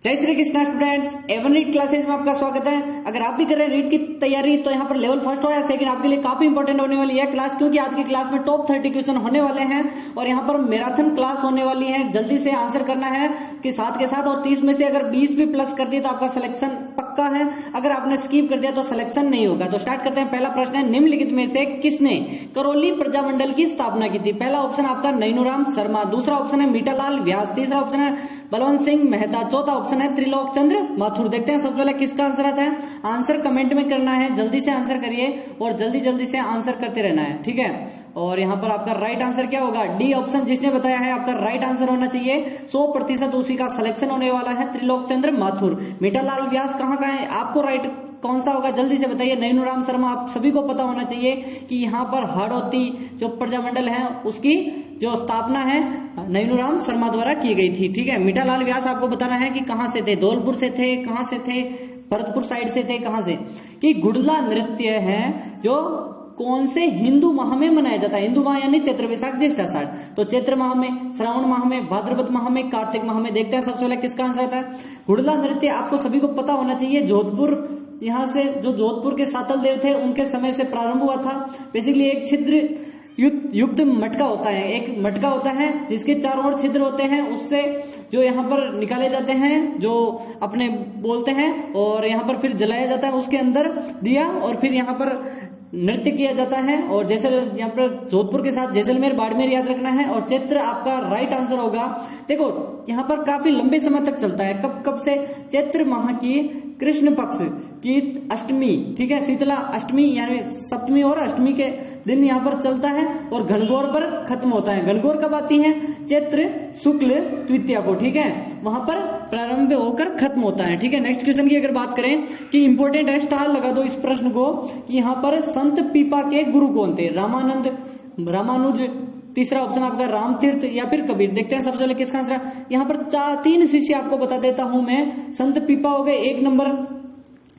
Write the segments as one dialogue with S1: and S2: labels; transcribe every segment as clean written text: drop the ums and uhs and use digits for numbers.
S1: जय श्री कृष्णा स्टूडेंट्स, एवन रीड क्लासेज में आपका स्वागत है। अगर आप भी कर रहे हैं रीड की तैयारी तो यहाँ पर लेवल फर्स्ट हो या सेकंड आपके लिए काफी इंपॉर्टेंट होने वाली है क्लास, क्योंकि आज की क्लास में टॉप 30 क्वेश्चन होने वाले हैं और यहाँ पर मैराथन क्लास होने वाली है। जल्दी से आंसर करना है कि साथ के साथ, और 30 में से अगर 20 भी प्लस कर दिए तो आपका सिलेक्शन पक्का है। अगर आपने स्किप कर दिया तो सिलेक्शन नहीं होगा। तो स्टार्ट करते हैं। पहला प्रश्न है, निम्नलिखित में से किसने करौली प्रजामंडल की स्थापना की थी? पहला ऑप्शन आपका नैनूराम शर्मा, दूसरा ऑप्शन है मीठालाल व्यास, तीसरा ऑप्शन है बलवंत सिंह मेहता, चौथा ऑप्शन है त्रिलोक चंद्र माथुर। देखते हैं सबसे पहले किसका आंसर आता है। आंसर कमेंट में करना है, जल्दी से आंसर करिए और जल्दी जल्दी से आंसर करते रहना है, ठीक है। और यहाँ पर आपका राइट आंसर क्या होगा? डी ऑप्शन जिसने बताया है आपका राइट आंसर होना चाहिए। 100% उसी का सिलेक्शन होने वाला है, त्रिलोक चंद्र माथुर। मीठालाल व्यास कहाँ का है? आपको राइट कौन सा होगा जल्दी से बताइए। नैनूराम शर्मा आप सभी को पता होना चाहिए कि यहाँ पर हाड़ौती जो प्रजामंडल है उसकी जो स्थापना है नैनूराम शर्मा द्वारा की गई थी, ठीक है। मीठालाल व्यास आपको बताना है कि कहाँ से थे, धौलपुर से थे, कहाँ से थे, भरतपुर साइड से थे, कहाँ से। कि गुड़ला नृत्य है जो कौन से हिंदू माह में मनाया जाता है? हिंदू माह यानी चैत्र वैशाख ज्येष्ठ आषाढ़। तो चैत्र माह में, श्रावण माह में, भाद्रपद माह में, कार्तिक माह में। देखते हैं सबसे पहले किसका आंसर आता है। गुड़ला नृत्य आपको सभी को पता होना चाहिए। जोधपुर, यहाँ से जो जोधपुर के सातल देव थे उनके समय से प्रारंभ हुआ था। बेसिकली एक छिद्र युक्त मटका होता है, एक मटका होता है जिसके चारों ओर छिद्र होते हैं, उससे जो यहाँ पर निकाले जाते हैं, जो अपने बोलते हैं, और यहाँ पर फिर जलाया जाता है उसके अंदर दिया, और फिर यहाँ पर नृत्य किया जाता है। और जैसे यहाँ पर जोधपुर के साथ जैसलमेर बाड़मेर याद रखना है। और चैत्र आपका राइट आंसर होगा। देखो यहाँ पर काफी लंबे समय तक चलता है। कब कब से? चैत्र माह की कृष्ण पक्ष की अष्टमी, ठीक है, शीतला अष्टमी यानी सप्तमी और अष्टमी के दिन यहाँ पर चलता है और घनघोर पर खत्म होता है। घनघोर कब आती है? चैत्र शुक्ल तृतीया को, ठीक है, वहां पर प्रारंभ होकर खत्म होता है, ठीक है। नेक्स्ट क्वेश्चन की अगर बात करें कि इंपॉर्टेंट है, स्टार लगा दो इस प्रश्न को कि यहाँ पर संत पीपा के गुरु कौन थे? रामानंद, रामानुज, तीसरा ऑप्शन आपका राम तीर्थ या फिर कबीर। देखते हैं सबसे पहले किसका आंसर। यहाँ पर 3 शिष्य आपको बता देता हूं मैं। संत पीपा हो गए 1 नंबर,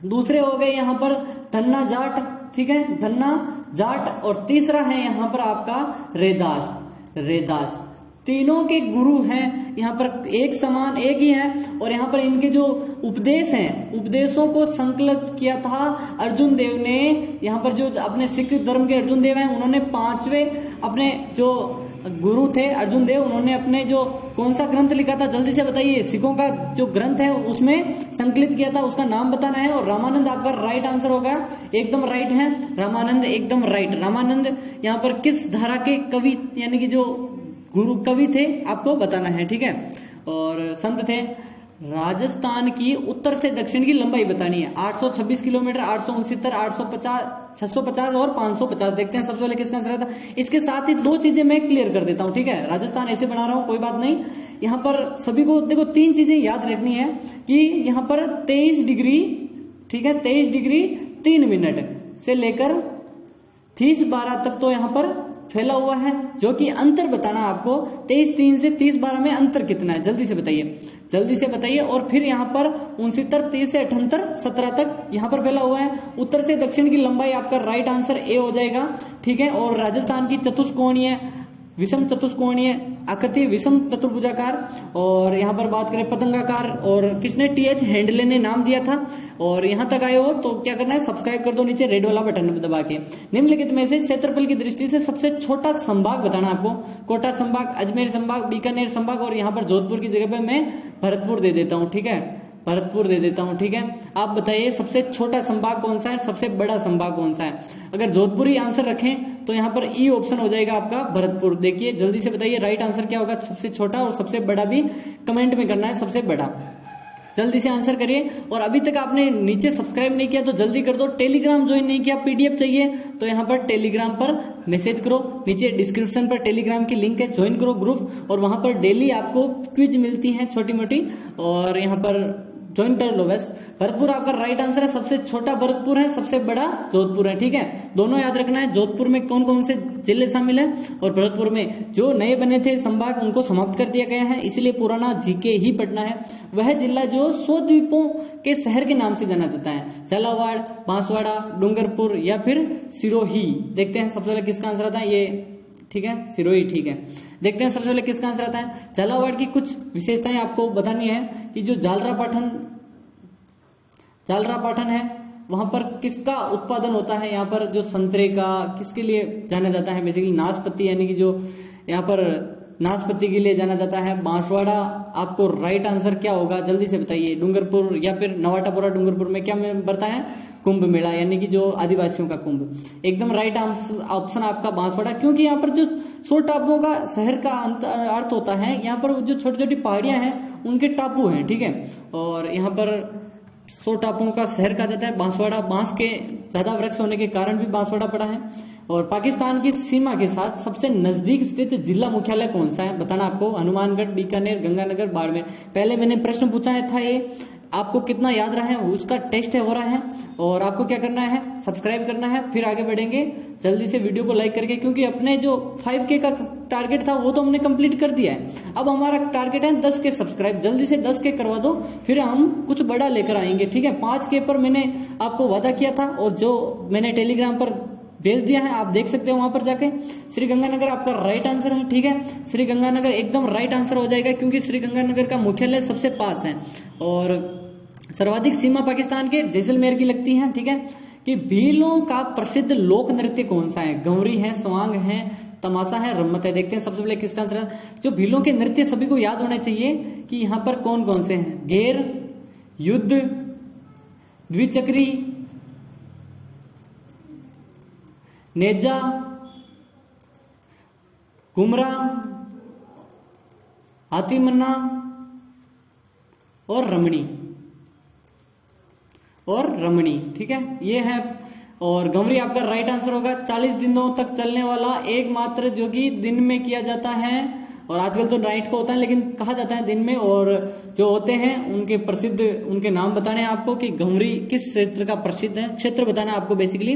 S1: दूसरे हो गए यहाँ पर धन्ना जाट, ठीक है, धन्ना जाट, और तीसरा है यहाँ पर आपका रेदास, रेदास। तीनों के गुरु हैं यहाँ पर एक समान, एक ही है। और यहाँ पर इनके जो उपदेश हैं, उपदेशों को संकलित किया था अर्जुन देव ने। यहाँ पर जो अपने सिख धर्म के अर्जुन देव हैं, उन्होंने 5वें अपने जो गुरु थे अर्जुन देव, उन्होंने अपने जो कौन सा ग्रंथ लिखा था जल्दी से बताइए। सिखों का जो ग्रंथ है उसमें संकलित किया था, उसका नाम बताना है। और रामानंद आपका राइट आंसर होगा, एकदम राइट है रामानंद, एकदम राइट। रामानंद यहाँ पर किस धारा के कवि यानी कि जो गुरु कवि थे आपको बताना है, ठीक है। और संत थे। राजस्थान की उत्तर से दक्षिण की लंबाई बतानी है। 826 किलोमीटर, 869, 850, 650 और 550। देखते हैं सबसे पहले किसका आंसर आता है। इसके साथ ही 2 चीजें मैं क्लियर कर देता हूं, ठीक है। राजस्थान ऐसे बना रहा हूं, कोई बात नहीं। यहाँ पर सभी को देखो 3 चीजें याद रखनी है कि यहाँ पर 23 डिग्री, ठीक है, 23 डिग्री 3 मिनट से लेकर 30-12 तक तो यहाँ पर फैला हुआ है, जो कि अंतर बताना आपको। 23-3 से 30-12 में अंतर कितना है जल्दी से बताइए, जल्दी से बताइए। और फिर यहाँ पर 69, 30 से 78, 17 तक यहाँ पर फैला हुआ है। उत्तर से दक्षिण की लंबाई आपका राइट आंसर ए हो जाएगा, ठीक है। और राजस्थान की चतुष्कोणीय, विषम चतुष्कोणीय आकृति, विषम चतुर्भुजाकार। और यहाँ पर बात करें पतंगाकार, और किसने? TH हैंडले ने नाम दिया था। और यहाँ तक आए हो तो क्या करना है, सब्सक्राइब कर दो नीचे रेड वाला बटन दबा के। निम्नलिखित में से क्षेत्रफल की दृष्टि से सबसे छोटा संभाग बताना आपको। कोटा संभाग, अजमेर संभाग, बीकानेर संभाग, और यहाँ पर जोधपुर की जगह पे मैं भरतपुर दे देता हूँ, ठीक है, भरतपुर दे देता हूं, ठीक है। आप बताइए सबसे छोटा संभाग कौन सा है, सबसे बड़ा संभाग कौन सा है। अगर जोधपुर ही आंसर रखें तो यहाँ पर ई ऑप्शन हो जाएगा आपका भरतपुर। देखिए जल्दी से बताइए राइट आंसर क्या होगा। सबसे छोटा और सबसे बड़ा भी कमेंट में करना है, सबसे बड़ा। जल्दी से आंसर करिए। और अभी तक आपने नीचे सब्सक्राइब नहीं किया तो जल्दी कर दो। टेलीग्राम ज्वाइन नहीं किया, PDF चाहिए तो यहाँ पर टेलीग्राम पर मैसेज करो, नीचे डिस्क्रिप्शन पर टेलीग्राम की लिंक है, ज्वाइन करो ग्रुप। और वहां पर डेली आपको क्विज मिलती है छोटी मोटी, और यहाँ पर ज्वाइन कर लो बस। भरतपुर आपका राइट आंसर है। सबसे छोटा भरतपुर है, सबसे बड़ा जोधपुर है, ठीक है। दोनों याद रखना है। जोधपुर में कौन कौन से जिले शामिल है, और भरतपुर में जो नए बने थे संभाग उनको समाप्त कर दिया गया है, इसलिए पुराना जीके ही पढ़ना है। वह जिला जो 100 द्वीपों के शहर के नाम से जाना जाता है, झालावाड़, बांसवाड़ा, डूंगरपुर या फिर सिरोही। देखते हैं सबसे पहले किसका आंसर आता है ये, ठीक है, सिरोही, ठीक है। देखते हैं सबसे पहले किसका आंसर आता है। झालावाड़ की कुछ विशेषताएं आपको बतानी है कि जो जालरा पाठन है वहां पर किसका उत्पादन होता है। यहाँ पर जो संतरे का किसके लिए जाना जाता है, बेसिकली नाशपाती, यानी कि जो यहाँ पर नाशपाती के लिए जाना जाता है। बांसवाड़ा, आपको राइट आंसर क्या होगा जल्दी से बताइए। डूंगरपुर या फिर नवाटापुरा डूंगरपुर में क्या बढ़ता है, कुंभ मेला, यानी कि जो आदिवासियों का कुंभ। एकदम राइट ऑप्शन आपका बांसवाड़ा, क्योंकि यहाँ पर जो 100 टापुओं का शहर का अर्थ होता है, यहाँ पर जो छोटी छोटी पहाड़ियां हैं उनके टापू हैं, ठीक है। और यहाँ पर 100 टापुओं का शहर कहा जाता है बांसवाड़ा। बांस के ज्यादा वृक्ष होने के कारण भी बांसवाड़ा पड़ा है। और पाकिस्तान की सीमा के साथ सबसे नजदीक स्थित जिला मुख्यालय कौन सा है, बताना आपको। हनुमानगढ़, बीकानेर, गंगानगर, बाड़मेर। पहले मैंने प्रश्न पूछा था, ये आपको कितना याद रहा है उसका टेस्ट हो रहा है। और आपको क्या करना है, सब्सक्राइब करना है, फिर आगे बढ़ेंगे जल्दी से वीडियो को लाइक करके, क्योंकि अपने जो 5K का टारगेट था वो तो हमने कंप्लीट कर दिया है। अब हमारा टारगेट है 10K सब्सक्राइब, जल्दी से 10K करवा दो, फिर हम कुछ बड़ा लेकर आएंगे, ठीक है। 5K पर मैंने आपको वादा किया था और जो मैंने टेलीग्राम पर भेज दिया है, आप देख सकते हो वहां पर जाके। श्री गंगानगर आपका राइट आंसर है, ठीक है। श्री गंगानगर एकदम राइट आंसर हो जाएगा, क्योंकि श्री गंगानगर का मुख्यालय सबसे पास है। और सर्वाधिक सीमा पाकिस्तान के जैसलमेर की लगती है, ठीक है। कि भीलों का प्रसिद्ध लोक नृत्य कौन सा है, गंवरी है, स्वांग है, तमाशा है, रम्मत है। देखते हैं सबसे पहले किसका आंसर है। जो भीलों के नृत्य सभी को याद होने चाहिए कि यहाँ पर कौन कौन से हैं, घेर, युद्ध, द्विचक्री, नेजा, कुमरा, हाथीमन्ना और रमणी, ठीक है, ये है। और गंवरी आपका राइट आंसर होगा। 40 दिनों तक चलने वाला एकमात्र जो कि दिन में किया जाता है, और आजकल तो नाइट को होता है, लेकिन कहा जाता है दिन में। और जो होते हैं उनके प्रसिद्ध, उनके नाम बताने हैं आपको कि गंवरी किस क्षेत्र का प्रसिद्ध है, क्षेत्र बताना है आपको बेसिकली।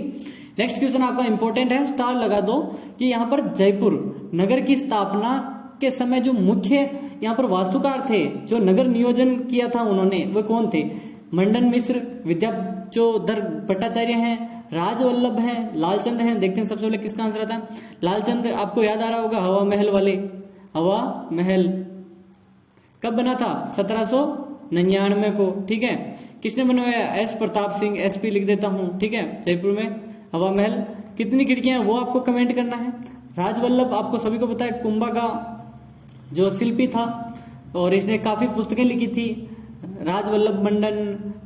S1: नेक्स्ट क्वेश्चन आपका इंपॉर्टेंट है, स्टार लगा दो कि यहाँ पर जयपुर नगर की स्थापना के समय जो मुख्य यहाँ पर वास्तुकार थे, जो नगर नियोजन किया था उन्होंने, वो कौन थे। मंडन मिश्र, विद्याचोधर भट्टाचार्य हैं, राजवल्लभ हैं, लालचंद हैं। देखते हैं सबसे पहले किसका आंसर आता है। लालचंद आपको याद आ रहा होगा, हवा महल वाले। हवा महल कब बना था, 1799 को, ठीक है। किसने बनवाया, एस प्रताप सिंह, SP लिख देता हूं, ठीक है। जयपुर में हवा महल। कितनी खिड़कियां हैं वो आपको कमेंट करना है। राजवल्लभ आपको सभी को पता है, कुंभा का जो शिल्पी था, और इसने काफी पुस्तकें लिखी थी। राजवल्लभ मंडन,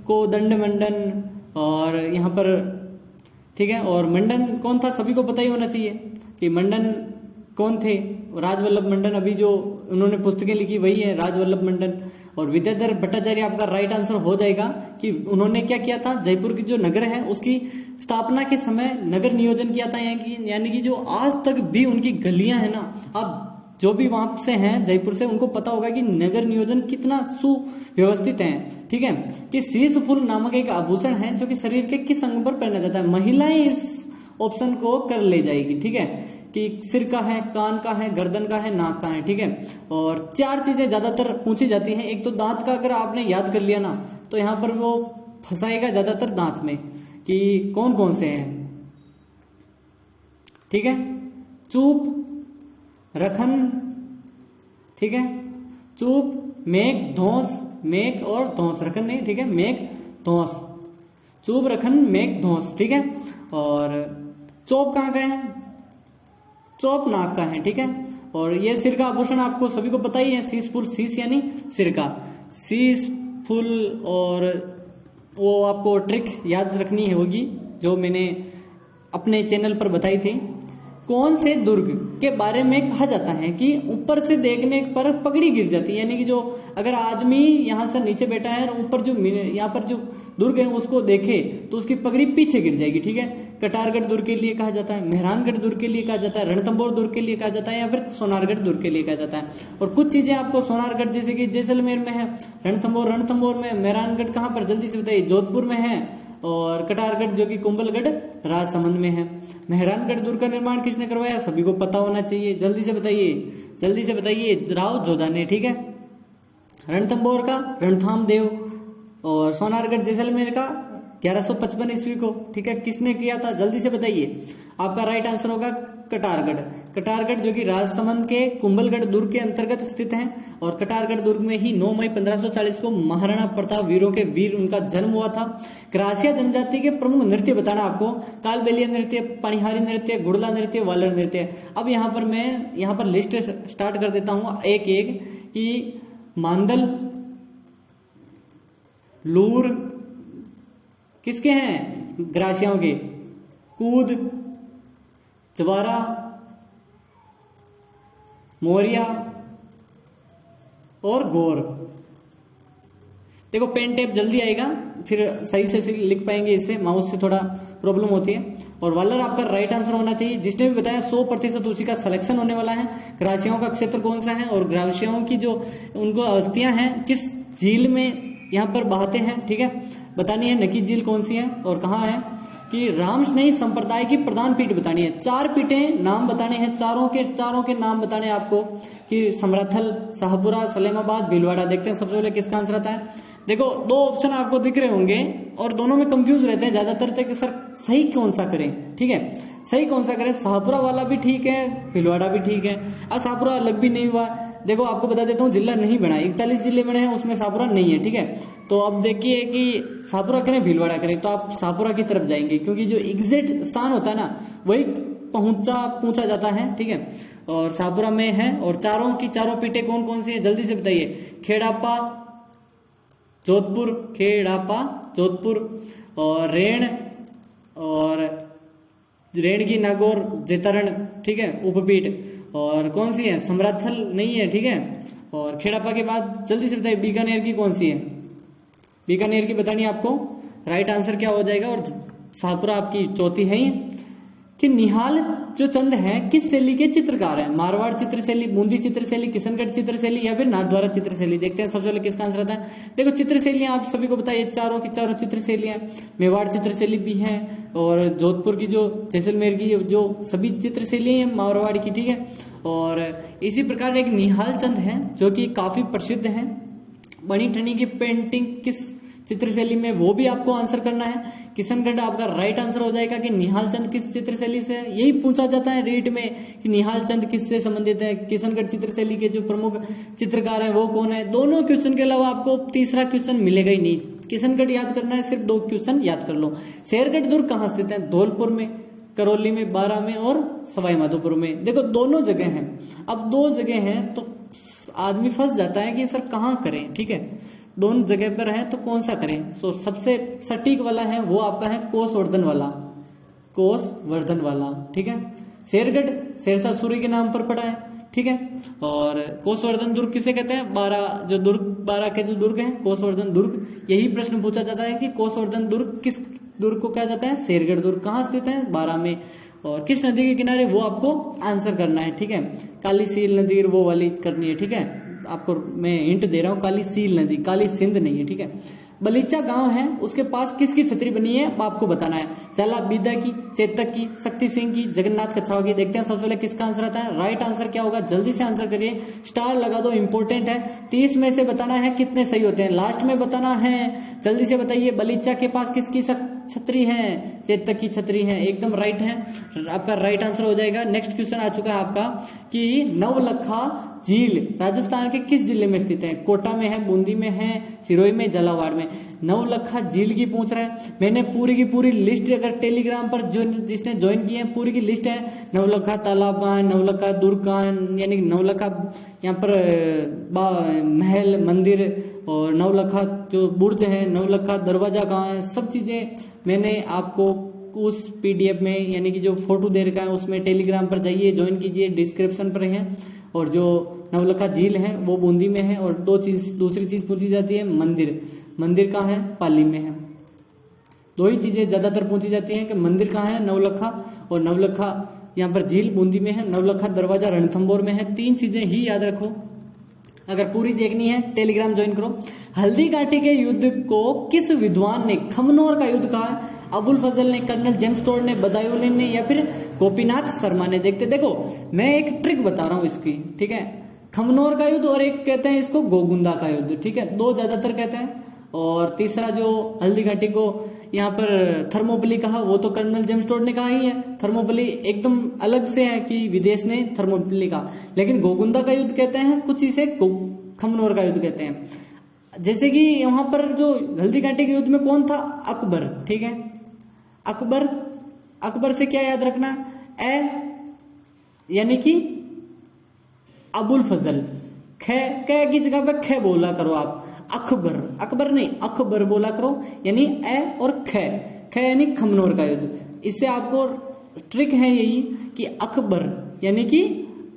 S1: कोदंड मंडन, और यहाँ पर, ठीक है। और मंडन कौन था सभी को पता ही होना चाहिए कि मंडन कौन थे। राजवल्लभ मंडन, अभी जो उन्होंने पुस्तकें लिखी वही है राजवल्लभ मंडन। और विद्याधर भट्टाचार्य आपका राइट आंसर हो जाएगा कि उन्होंने क्या किया था, जयपुर की जो नगर है उसकी स्थापना के समय नगर नियोजन किया था। यानी कि जो आज तक भी उनकी गलियां है ना, अब जो भी वहां से हैं जयपुर से, उनको पता होगा कि नगर नियोजन कितना सुव्यवस्थित है, ठीक है। कि शीश फूल नामक एक आभूषण है जो कि शरीर के किस अंग पर पहना जाता है। महिलाएं इस ऑप्शन को कर ले जाएगी, ठीक है। कि सिर का है, कान का है, गर्दन का है, नाक का है, ठीक है। और 4 चीजें ज्यादातर पूछी जाती हैं। एक तो दांत का अगर आपने याद कर लिया ना, तो यहाँ पर वो फंसाएगा ज्यादातर दांत में कि कौन कौन से हैं, ठीक है। चूप, रखन, ठीक है। चूप, मेघ, धौंस, मेघ और धौंस, रखन नहीं, ठीक है, मेघ, धौंस, चूप, रखन, मेघ, धौंस, ठीक है। और चौप कहाँ का है, चौप नाक का है, ठीक है। और ये सिर का आभूषण आपको सभी को पता ही है, शीश फूल, शीश यानी सिर का, शीश फूल। और वो आपको ट्रिक याद रखनी होगी जो मैंने अपने चैनल पर बताई थी। कौन से दुर्ग के बारे में कहा जाता है कि ऊपर से देखने पर पगड़ी गिर जाती है, यानी कि जो अगर आदमी यहाँ से नीचे बैठा है और ऊपर जो यहाँ पर जो दुर्ग है उसको देखे तो उसकी पगड़ी पीछे गिर जाएगी, ठीक है। कटारगढ़ दुर्ग के लिए कहा जाता है, मेहरानगढ़ दुर्ग के लिए कहा जाता है, रणथंभौर दुर्ग के लिए कहा जाता है, या फिर सोनारगढ़ दुर्ग के लिए कहा जाता है। और कुछ चीजें आपको सोनारगढ़ जैसे कि जैसलमेर में है, रणथंभौर में, मेहरानगढ़ कहाँ पर जल्दी से बताइए, जोधपुर में है, और कटारगढ़ जो कि कुंभलगढ़ राजसमंद में है। मेहरानगढ़ दुर्ग का निर्माण किसने करवाया, सभी को पता होना चाहिए, जल्दी से बताइए, राव जोधा ने, ठीक है। रणथंभौर का रणथाम देव, और सोनारगढ़ जैसलमेर का 1155 ईस्वी को, ठीक है, किसने किया था, जल्दी से बताइए। आपका राइट आंसर होगा कटारगढ़। कटारगढ़ जो कि राजसमंद के कुंभलगढ़ दुर्ग के अंतर्गत स्थित है और कटारगढ़ दुर्ग में ही 9 मई 1540 को महाराणा प्रताप वीरों के वीर उनका जन्म हुआ था। क्रासिया जनजाति के प्रमुख नृत्य बताना आपको, कालबेलिया नृत्य, पनिहारी नृत्य, गुड़ला नृत्य, वालर नृत्य। अब यहाँ पर लिस्ट स्टार्ट कर देता हूं एक एक कि मांदल, लूर किसके हैं, ग्रासियाओं के, कूद, जवारा, मोरिया और गोर। देखो पेन टेप जल्दी आएगा, फिर सही से लिख पाएंगे, इससे माउस से थोड़ा प्रॉब्लम होती है। और वालर आपका राइट आंसर होना चाहिए। जिसने भी बताया 100% उसी का सिलेक्शन होने वाला है। ग्रासियाओं का क्षेत्र कौन सा है और ग्रासियाओं की जो उनको अस्थियां हैं किस झील में यहाँ पर बहाते हैं, ठीक है, बतानी है। नकी झील कौन सी है और कहाँ है, कि रामस्नेही संप्रदाय की प्रधान पीठ बतानी है। 4 पीठें नाम बताने हैं, चारों के नाम बताने हैं आपको, कि समराथल, शाहपुरा, सलेमाबाद, भीलवाड़ा। देखते हैं सबसे पहले किसका आंसर आता है। देखो 2 ऑप्शन आपको दिख रहे होंगे और दोनों में कंफ्यूज रहते हैं ज्यादातर तक कि सर सही कौन सा करें, ठीक है, सही कौन सा करें। शाहपुरा वाला भी ठीक है, भीलवाड़ा भी ठीक है। अब शाहपुरा अलग भी नहीं हुआ। देखो आपको बता देता हूँ, जिला नहीं बना, 41 जिले बने हैं, उसमें शाहपुरा नहीं है, ठीक है। तो अब देखिए कि शाहपुरा करें भीलवाड़ा करें, तो आप शाहपुरा की तरफ जाएंगे क्योंकि जो एग्जैक्ट स्थान होता है ना वही पूछा जाता है, ठीक है। और शाहपुरा में है। और चारों पीठें कौन कौन सी है जल्दी से बताइए। खेड़ापा जोधपुर, खेड़ापा जोधपुर, और रेणगी नागौर जैतारण, ठीक है, उपपीठ। और कौन सी है, समराथल नहीं है, ठीक है। और खेड़ापा के बाद जल्दी से बताइए बीकानेर की कौन सी है, बीकानेर की बतानी है आपको। राइट आंसर क्या हो जाएगा। और शाहपुरा आपकी चौथी है ही। कि निहाल जो चंद है किस शैली के चित्रकार है, मारवाड़ चित्रशैली, बूंदी चित्रशैली, किशनगढ़ चित्रशैली या फिर नाथद्वारा चित्रशैली। देखते हैं सबसे पहले किसका आंसर आता है। देखो चित्रशैलियां आप सभी को बताइए, चारों की चारों चित्रशैलियां, मेवाड़ चित्रशैली भी है और जोधपुर की जो जैसलमेर की जो सभी चित्रशैली है मारवाड़ की, ठीक है। और इसी प्रकार एक निहाल चंद है जो कि काफी प्रसिद्ध है। बनी ठनी की पेंटिंग किस चित्रशैली में, वो भी आपको आंसर करना है। किशनगढ़ आपका राइट आंसर हो जाएगा कि निहाल चंद किस चित्रशैली से, यही पूछा जाता है रीट में कि निहाल चंद किससे संबंधित है। किशनगढ़ चित्रशैली के जो प्रमुख चित्रकार है वो कौन है। दोनों क्वेश्चन के अलावा आपको तीसरा क्वेश्चन मिलेगा ही नहीं। किशनगढ़ याद करना है, सिर्फ 2 क्वेश्चन याद कर लो। शेरगढ़ दुर्ग कहाँ स्थित है, धौलपुर में, करौली में, बारां में और सवाई माधोपुर में। देखो दोनों जगह हैं। अब 2 जगह हैं तो आदमी फंस जाता है कि सर कहाँ करें, ठीक है, दोनों जगह पर है तो कौन सा करें। सो सबसे सटीक वाला है वो आपका है कोसवर्धन वाला, ठीक है। शेरगढ़ शेरशाह सूरी के नाम पर पड़ा है, ठीक है। और कोसवर्धन दुर्ग किसे कहते हैं, 12 के जो दुर्ग हैं कोसवर्धन दुर्ग। यही प्रश्न पूछा जाता है कि कोसवर्धन दुर्ग किस दुर्ग को कहा जाता है, शेरगढ़ दुर्ग। कहाँ स्थित है, 12 में। और किस नदी के किनारे, वो आपको आंसर करना है, ठीक है। काली सील नदी वो वाली करनी है, ठीक है। आपको मैं हिंट दे रहा हूँ, काली सील नदी, काली सिंध नहीं है, ठीक है। बलीचा गांव है, उसके पास किसकी छतरी बनी है आपको बताना है। चला बीदा की, चेतक की, शक्ति सिंह की, जगन्नाथ कछावा की। देखते हैं सबसे पहले किसका आंसर आता है। राइट आंसर क्या होगा, जल्दी से आंसर करिए, स्टार लगा दो, इंपॉर्टेंट है। 30 में से बताना है कितने सही होते हैं, लास्ट में बताना है। जल्दी से बताइए, बलीचा के पास किसकी छतरी है, चेतक की छतरी है, एकदम राइट है, आपका राइट आंसर हो जाएगा। नेक्स्ट क्वेश्चन आ चुका है आपका कि नवलखा झील राजस्थान के किस जिले में स्थित है। कोटा में है, बूंदी में है, सिरोही में, झालावाड़ में। नवलखा झील की पूछ रहा है। मैंने पूरी की पूरी लिस्ट अगर टेलीग्राम पर जो जिसने ज्वाइन किए हैं पूरी की लिस्ट है। नवलखा तालाब कहाँ है, नवलखा दुर्ग कहाँ है, यानी नवलखा यहाँ पर महल मंदिर, और नवलखा जो बुर्ज है, नवलखा दरवाजा कहाँ है, सब चीजें मैंने आपको उस पीडीएफ में यानी कि जो फोटो दे रखा है उसमें टेलीग्राम पर जाइए, ज्वाइन कीजिए, डिस्क्रिप्शन पर है। और जो नवलखा झील है वो बूंदी में है। और दूसरी चीज पूछी जाती है, मंदिर कहाँ है, पाली में है। 2 ही चीजें ज्यादातर पूछी जाती हैं कि मंदिर कहाँ है, नवलखा, और नवलखा यहाँ पर झील बूंदी में है, नवलखा दरवाजा रणथंभौर में है। 3 चीजें ही याद रखो। अगर पूरी देखनी है टेलीग्राम ज्वाइन करो। हल्दी घाटी के युद्ध को किस विद्वान ने खमनोर का युद्ध कहा, अबुल फजल ने, कर्नल जेम्स टोड ने, बदायूं ने या फिर गोपीनाथ शर्मा ने। देखो मैं एक ट्रिक बता रहा हूं इसकी, ठीक है। खमनोर का युद्ध और एक कहते हैं इसको गोगुंदा का युद्ध, ठीक है, 2 ज्यादातर कहते हैं। और तीसरा जो हल्दी घाटी को यहाँ पर थर्मोपली कहा, वो तो कर्नल जेम्स टोड ने कहा ही है। थर्मोपली एकदम अलग से है कि विदेश ने थर्मोपली कहा, लेकिन गोगुंदा का युद्ध कहते हैं, कुछ इसे खमनोर का युद्ध कहते हैं। जैसे कि वहां पर जो हल्दी घाटी के युद्ध में कौन था, अकबर, ठीक है। अकबर से क्या याद रखना, ए यानी कि अबुल फजल, कै की जगह पे खे बोला करो आप, अकबर नहीं अकबर बोला करो, यानी ए और खे यानी खमनोर का युद्ध। इससे आपको ट्रिक है यही कि अकबर यानी कि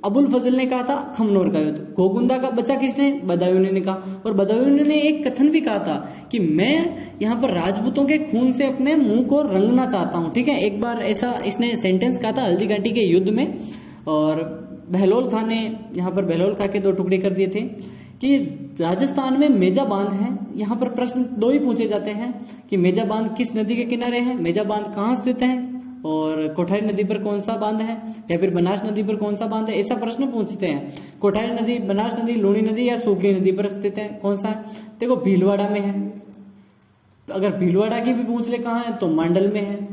S1: अबुल फजल ने कहा था खमनोर का युद्ध। गोगुंदा का बचा किसने, बदायूं ने कहा, और बदायूं ने एक कथन भी कहा था कि मैं यहाँ पर राजपूतों के खून से अपने मुंह को रंगना चाहता हूं, ठीक है। एक बार ऐसा इसने सेंटेंस कहा था हल्दी घाटी के युद्ध में, और बहलोल खां ने यहाँ पर बहलोल खां के 2 टुकड़े कर दिए थे कि राजस्थान में मेजा बांध है। यहाँ पर प्रश्न 2 ही पूछे जाते हैं कि मेजा बांध किस नदी के किनारे है, मेजा बांध कहाँ स्थित है, और कोठारी नदी पर कौन सा बांध है, या फिर बनास नदी पर कौन सा बांध है, ऐसा प्रश्न पूछते हैं। कोठारी नदी, बनास नदी, लूणी नदी या सूखली नदी पर स्थित है, कौन सा है। देखो भीलवाड़ा में है, अगर भीलवाड़ा की भी पूछ ले कहाँ है तो मांडल में है।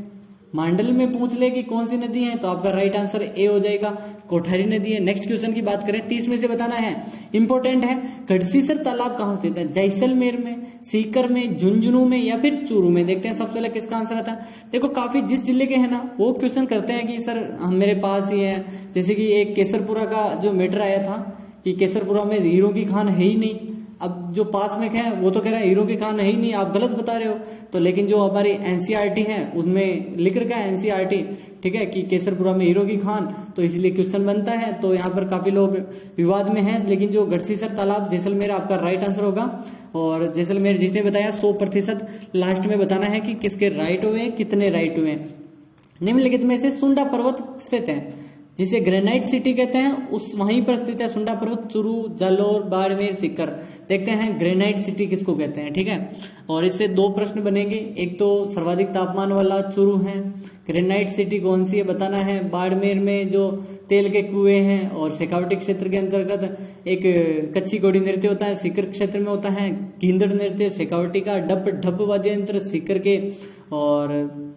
S1: मांडल में पूछ ले कि कौन सी नदी है तो आपका राइट आंसर ए हो जाएगा, कोठारी नदी है। नेक्स्ट क्वेश्चन की बात करें, 30 में से बताना है, इंपॉर्टेंट है। गढ़सीसर तालाब कहाँ स्थित है, जैसलमेर में, सीकर में, झुंझुनू में या फिर चूरू में। देखते हैं सबसे पहले किसका आंसर आता है। देखो काफी जिस जिले के हैं ना वो क्वेश्चन करते हैं कि सर हम मेरे पास ही है। जैसे कि एक केसरपुरा का जो मैटर आया था कि केसरपुरा में हीरों की खान है ही नहीं, अब जो पास में है वो तो कह रहा है हीरो की खान है ही नहीं, आप गलत बता रहे हो। तो लेकिन जो हमारी एनसीईआरटी है उसमें लिख रखा है एनसीईआरटी, ठीक है, कि केसरपुरा में हीरो की खान, तो इसलिए क्वेश्चन बनता है। तो यहाँ पर काफी लोग विवाद में हैं, लेकिन जो गढ़सीसर तालाब जैसलमेर आपका राइट आंसर होगा। और जैसलमेर जिसने बताया 100% लास्ट में बताना है कि किसके राइट हुए हैं, कितने राइट हुए हैं। निम्नलिखित में से सुंडा पर्वत स्थित है जिसे ग्रेनाइट सिटी कहते हैं, उस वहीं पर स्थित है सुंडा पर्वत, चूरू, जालौर, बाड़मेर, सीकर। देखते हैं ग्रेनाइट सिटी किसको कहते हैं, ठीक है। और इससे 2 प्रश्न बनेंगे, एक तो सर्वाधिक तापमान वाला चूरू है, ग्रेनाइट सिटी कौन सी है बताना है। बाड़मेर में जो तेल के कुएं हैं और शेखावटी क्षेत्र के अंतर्गत एक कच्ची घोड़ी नृत्य होता है, सीकर क्षेत्र में होता है गींदड़ नृत्य, शेखावटी का डप ढप वाद्य यंत्र सीकर के, और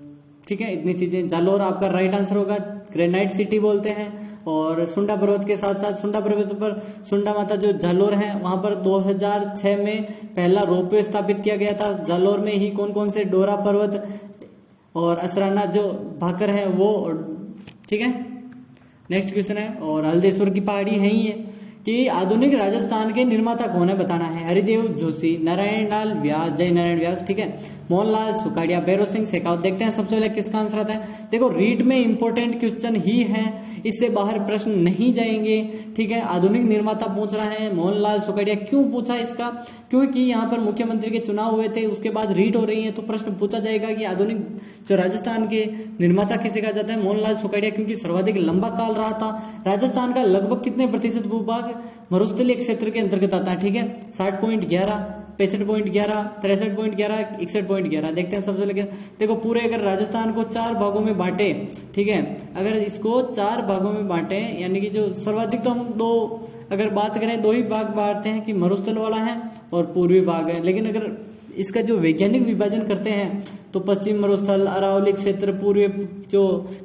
S1: ठीक है इतनी चीजें। जालौर आपका राइट आंसर होगा, ग्रेनाइट सिटी बोलते हैं। और सुंडा पर्वत के साथ साथ सुंडा पर्वत पर सुंडा माता जो जालौर है वहां पर 2006 में पहला रोपवे स्थापित किया गया था। जालौर में ही कौन कौन से, डोरा पर्वत और असराना जो भाकर है वो, ठीक है। नेक्स्ट क्वेश्चन है, और हल्देश्वर की पहाड़ी है ही है कि आधुनिक राजस्थान के निर्माता कौन है बताना है। हरिदेव जोशी, नारायण लाल व्यास, जय नारायण व्यास, ठीक है, मोहनलाल सुखाड़िया, भैरव सिंह शेखावत। देखते हैं सबसे पहले किसका आंसर आता है। देखो रीट में इंपॉर्टेंट क्वेश्चन ही है, इससे बाहर प्रश्न नहीं जाएंगे, ठीक है। आधुनिक निर्माता पूछ रहा है मोहनलाल सुखाड़िया, क्यों पूछा इसका, क्योंकि यहाँ पर मुख्यमंत्री के चुनाव हुए थे, उसके बाद रीट हो रही है, तो प्रश्न पूछा जाएगा कि आधुनिक जो राजस्थान के निर्माता किसे कहा जाता है, मोहनलाल सुखाड़िया, क्योंकि सर्वाधिक लंबा काल रहा था। राजस्थान का लगभग कितने प्रतिशत भूभाग मरुस्थलीय क्षेत्र के अंतर्गत आता है, ठीक है, 60.11, 65.11, 63.11, 61.11। देखते हैं सबसे लगे। देखो पूरे अगर राजस्थान को 4 भागों में बांटे, ठीक है, अगर इसको 4 भागों में बांटे, यानी कि जो सर्वाधिक तो हम 2 अगर बात करें 2 ही भाग बांटते हैं कि मरुस्थल वाला है और पूर्वी भाग है, लेकिन अगर इसका जो वैज्ञानिक विभाजन करते हैं तो पश्चिम मरुस्थल, अरावली क्षेत्र, पूर्वी जो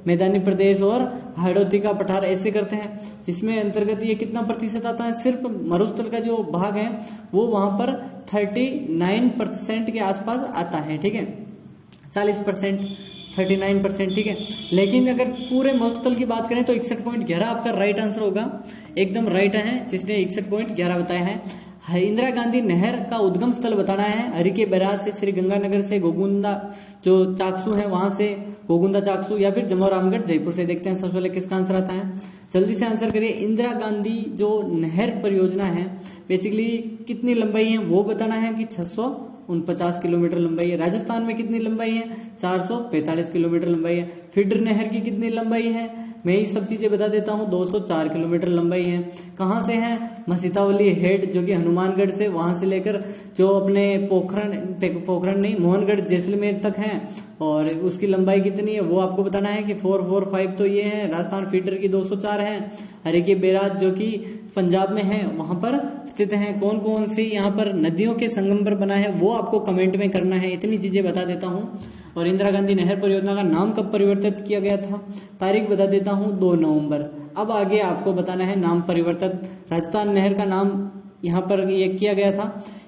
S1: मैदानी प्रदेश और हाड़ौती का पठार ऐसे करते हैं, जिसमें अंतर्गत ये कितना प्रतिशत आता है, सिर्फ मरुस्थल का जो भाग है वो वहां पर 39% के आसपास आता है, ठीक है, 40%, 39%, ठीक है। लेकिन अगर पूरे मरुस्थल की बात करें तो 61.11 आपका राइट आंसर होगा, एकदम राइट है जिसने 61.11 बताया है। इंदिरा गांधी नहर का उद्गम स्थल बताना है। हरिके बैराज से, श्री गंगानगर से, गोगुंदा जो चाकसू है वहां से, गोगुंदा चाकसू, या फिर जमोरामगढ़ जयपुर से। देखते हैं सबसे पहले किसका आंसर आता है, जल्दी से आंसर करिए। इंदिरा गांधी जो नहर परियोजना है बेसिकली कितनी लंबाई है वो बताना है कि 649 किलोमीटर लंबाई है। राजस्थान में कितनी लंबाई है, 445 किलोमीटर लंबाई है। फिडर नहर की कितनी लंबाई है, मैं ये सब चीजें बता देता हूँ, 204 किलोमीटर लंबाई है। कहाँ से है, मसीतावली हेड जो कि हनुमानगढ़ से, वहां से लेकर जो अपने पोखरण नहीं मोहनगढ़ जैसलमेर तक है, और उसकी लंबाई कितनी है वो आपको बताना है कि 445 तो ये है। राजस्थान फीडर की 204 है। हरिके बैराज जो कि पंजाब में है वहां पर स्थित है। कौन कौन सी यहाँ पर नदियों के संगम पर बना है वो आपको कमेंट में करना है, इतनी चीजें बता देता हूँ। और इंदिरा गांधी नहर परियोजना का नाम कब परिवर्तित किया गया था? तारीख बता देता हूँ, 2 नवंबर। अब आगे आपको बताना है नाम परिवर्तन। राजस्थान नहर का नाम यहाँ पर ये किया गया था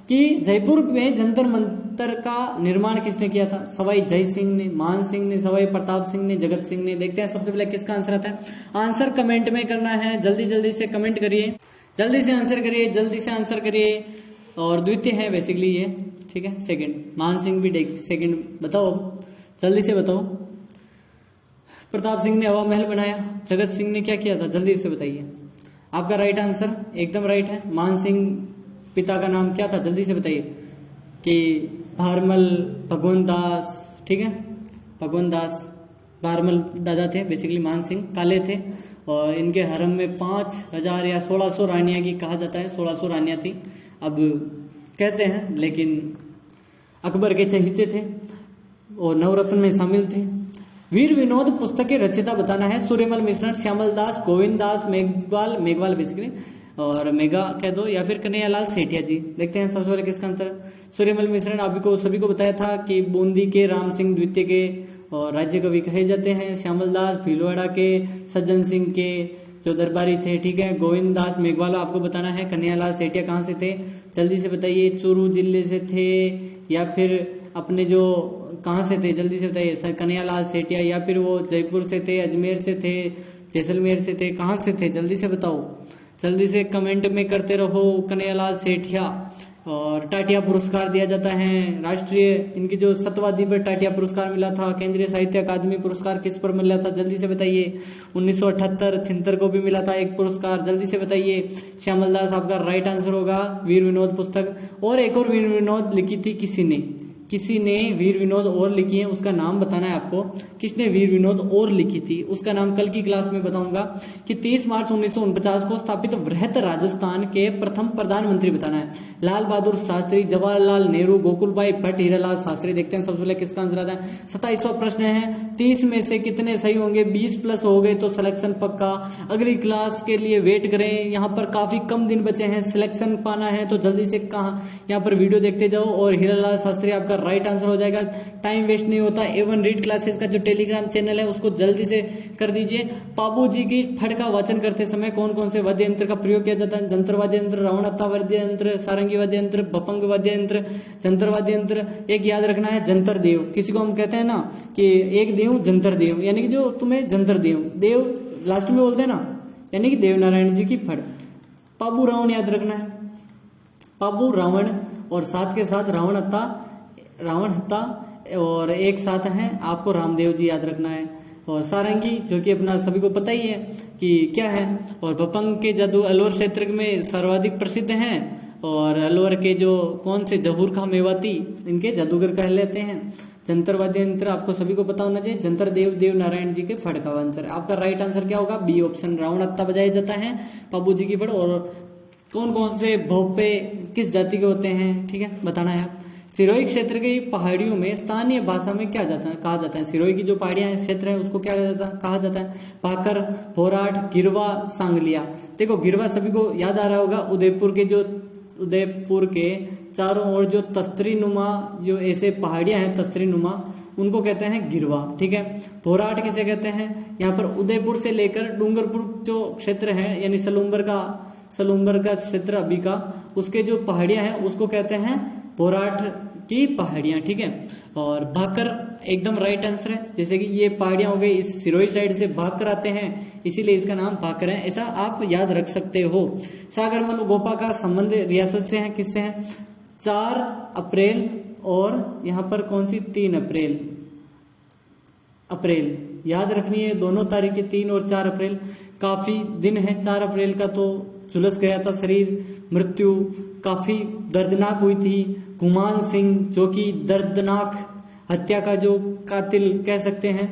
S1: कि जयपुर में जंतर मंतर का निर्माण किसने किया था? सवाई जय सिंह ने, मान सिंह ने, सवाई प्रताप सिंह ने, जगत सिंह ने। देखते हैं सबसे पहले किसका आंसर आता है। आंसर कमेंट में करना है, जल्दी जल्दी से कमेंट करिए, जल्दी से आंसर करिए, जल्दी से आंसर करिए। और द्वितीय है बेसिकली ये, ठीक है। सेकंड मान सिंह भी सेकंड, बताओ जल्दी से बताओ। प्रताप सिंह ने हवा महल बनाया, जगत सिंह ने क्या किया था? जल्दी से बताइए। आपका राइट आंसर एकदम राइट है। मान सिंह पिता का नाम क्या था? जल्दी से बताइए। कि भारमल भगवंत दास, ठीक है, भगवंत दास भारमल दादा थे बेसिकली। मान सिंह काले थे और इनके हरम में 5000 या 1600 रानियां की कहा जाता है, 1600 रानियां थी अब कहते हैं, लेकिन अकबर के चहीते थे और नवरत्न में शामिल थे। वीर विनोद पुस्तक के रचयिता बताना है। सूर्यमल मिश्रण, श्यामल दास, गोविंद दास, मेघवाल बेसिकली, और मेगा कह दो, या फिर कन्हैयालाल सेठिया जी। देखते हैं सबसे पहले किसका आंसर। सूर्यमल मिश्रण आपको सभी को बताया था कि बूंदी के राम सिंह द्वितीय के और राज्य कवि कहे जाते हैं। श्यामल दास भीलवाड़ा के, सज्जन सिंह के जो दरबारी थे, ठीक है। गोविंद दास मेघवाल आपको बताना है। कन्हैयालाल सेठिया कहाँ से थे? जल्दी से बताइए। चूरू जिले से थे या फिर अपने जो कहाँ से थे? जल्दी से बताइए। कन्हैयालाल सेठिया या फिर वो जयपुर से थे, अजमेर से थे, जैसलमेर से थे, कहाँ से थे? जल्दी से बताओ, जल्दी से कमेंट में करते रहो। कन्हैयालाल सेठिया। और टाटिया पुरस्कार दिया जाता है राष्ट्रीय, इनकी जो 7वां दिवस टाटिया पुरस्कार मिला था। केंद्रीय साहित्य अकादमी पुरस्कार किस पर मिला था? जल्दी से बताइए। 1978 छिंतर को भी मिला था एक पुरस्कार, जल्दी से बताइए। श्यामल दास आपका राइट आंसर होगा। वीर विनोद पुस्तक, और एक और वीर विनोद लिखी थी किसी ने वीर विनोद और लिखी है, उसका नाम बताना है आपको। किसने वीर विनोद और लिखी थी उसका नाम कल की क्लास में बताऊंगा। कि 30 मार्च 1949 को स्थापित वृहत राजस्थान के प्रथम प्रधानमंत्री बताना है। लाल बहादुर शास्त्री, जवाहरलाल नेहरू, गोकुलभाई भट्ट, हीरालाल शास्त्री। देखते हैं सबसे पहले किसका आंसर आता है। 27वां प्रश्न है, 30 में से कितने सही होंगे? 20 प्लस हो गए तो सिलेक्शन पक्का। अगली क्लास के लिए वेट करें, यहाँ पर काफी कम दिन बचे हैं, सिलेक्शन पाना है तो जल्दी से यहाँ पर वीडियो देखते जाओ। और हीरालाल शास्त्री आपका राइट आंसर हो जाएगा। टाइम वेस्ट नहीं होता। A1 रीड क्लासेस का जो टेलीग्राम चैनल है उसको जल्दी से कर दीजिए। बाबू जी की फट का वाचन करते समय कौन कौन से वाद्य यंत्र का प्रयोग किया जाता है? जंतर वाद्य यंत्र, रावणत्ता वाद्य यंत्र, सारंगी वाद्य यंत्र, भपंग वाद्य यंत्र, जंतर वाद्य यंत्र। एक याद रखना है, जंतर देव। किसी को हम कहते हैं ना कि एक देव जंतर देव, यानी कि जो तुम्हें जंतर देव लास्ट में बोलते हैं ना, यानी कि देव नारायण जी की फट। पाबू रावण याद रखना है, पाबू रावण, और साथ के साथ रावण हत्ता, और एक साथ है आपको रामदेव जी याद रखना है। और सारंगी जो कि अपना सभी को पता ही है कि क्या है। और भपंग के जादू अलवर क्षेत्र में सर्वाधिक प्रसिद्ध हैं। और अलवर के जो कौन से जहूर खा मेवाती, इनके जादूगर कह लेते हैं। जंतर वाद्य यंत्र आपको सभी को पता होना चाहिए। जंतर देव नारायण जी के फट का आंसर। आपका राइट आंसर क्या होगा? बी ऑप्शन, रावण हत्ता बजाया जाता है बाबू जी की फट। और कौन कौन से भोपे किस जाति के होते हैं, ठीक है, बताना है। सिरोही क्षेत्र की पहाड़ियों में स्थानीय भाषा में क्या कहा जाता है? सिरोही की जो पहाड़ियां क्षेत्र है उसको क्या कहा जाता है? भाकर, भोराट, गिरवा, सांगलिया। देखो गिरवा सभी को याद आ रहा होगा। उदयपुर के चारों ओर जो तस्तरी नुमा जो ऐसे पहाड़ियां हैं, तस्तरी नुमा, उनको कहते हैं गिरवा, ठीक है। भोराट किसे कहते हैं? यहाँ पर उदयपुर से लेकर डूंगरपुर जो क्षेत्र है, यानी सलूम्बर का क्षेत्र अभी का, उसके जो पहाड़ियां हैं उसको कहते हैं भोराट की पहाड़ियां, ठीक है। और भाकर एकदम राइट आंसर है। जैसे कि ये पहाड़ियां हो गई, इस सिरोही साइड से भाकर आते हैं, इसीलिए इसका नाम भाकर है। ऐसा आप याद रख सकते हो। सागर मल गोपा का संबंध रियासत से है, किससे है? 4 अप्रैल और यहाँ पर कौन सी? 3 अप्रैल याद रखनी है। दोनों तारीखें 3 और 4 अप्रैल। काफी दिन है। 4 अप्रैल का तो झुलस गया था शरीर, मृत्यु काफी दर्दनाक हुई थी। गुमान सिंह जो कि दर्दनाक हत्या का जो कातिल कह सकते हैं।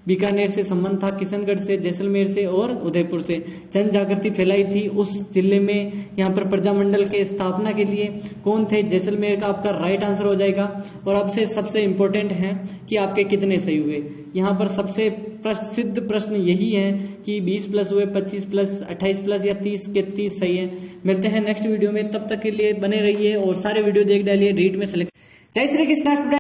S1: बीकानेर से संबंध था, किशनगढ़ से, जैसलमेर से और उदयपुर से। जन जागृति फैलाई थी उस जिले में। यहाँ पर प्रजामंडल के स्थापना के लिए कौन थे? जैसलमेर का आपका राइट आंसर हो जाएगा। और अब से सबसे इंपॉर्टेंट है कि आपके कितने सही हुए। यहाँ पर सबसे प्रसिद्ध प्रश्न यही है कि 20 प्लस हुए, 25 प्लस, 28 प्लस या 30 के 30 सही है। मिलते हैं नेक्स्ट वीडियो में, तब तक के लिए बने रहिए और सारे वीडियो देख डालिए। रीड में सेलेक्ट। जय श्री कृष्ण।